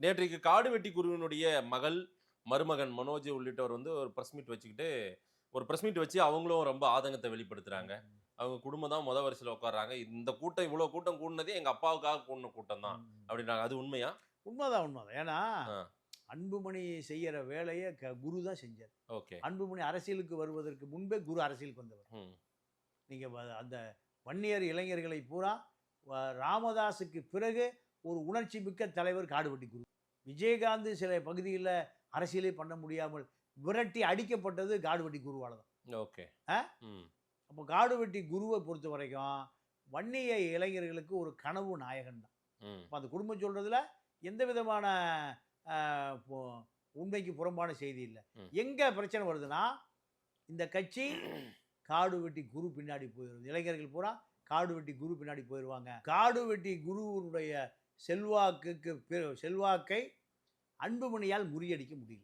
நேற்றைக்கு காடு வெட்டி குருவினுடைய மகள், மருமகன் மனோஜ் உள்ளிட்டோர் வந்து ஒரு பிரஸ் மீட் வச்சுக்கிட்டு, ஒரு பிரஸ் மீட் வச்சு அவங்களும் ரொம்ப ஆதங்கத்த வெளிப்படுத்துறாங்க. ம். அவங்க குடும்பம் தான் வரிசையில உட்கார்றாங்க. இந்த கூட்டம் இவ்வளோ கூட்டம் கூடுனதே எங்க அப்பாவுக்காக கூடுன கூட்டம் தான் ம். அப்படின்றாங்க. அது உண்மையா? உண்மதான், உண்மதான். ஏன்னா, ஆ. அன்புமணி செய்யற வேலைய குரு தான் செஞ்சார். ஓகே. அன்புமணி அரசியலுக்கு வருவதற்கு முன்பே குரு அரசியலுக்கு வந்தவர். ம். நீங்க அந்த வன்னியர் இளைஞர்களை பூரா ராமதாஸுக்கு பிறகு ஒரு உணர்ச்சி மிக்க தலைவர் காடுவெட்டி குரு. விஜயகாந்த் சில பகுதியில அரசியலே பண்ண முடியாமல் விரட்டி அடிக்கப்பட்டது காடுவெட்டி குருவால தான். ஓகே. ஆ? ம். அப்போ காடுவெட்டி குருவை பொறுத்த வரைக்கும் வன்னிய இளைஞர்களுக்கு ஒரு கனவு நாயகன் தான். ம். அப்ப அந்த குடும்பம் சொல்றதுல எந்த விதமான அ, பொ- உண்மைக்கு புறம்பான செய்தி இல்லை. ம். எங்க பிரச்சனை வருதுன்னா, இந்த கட்சி காடு வெட்டி குரு பின்னாடி போயிடும். இளைஞர்கள் பூரா காடு வெட்டி குரு பின்னாடி போயிடுவாங்க. காடு வெட்டி குருவுடைய செல்வாக்கை அன்புமணியால் முறியடிக்க முடியல.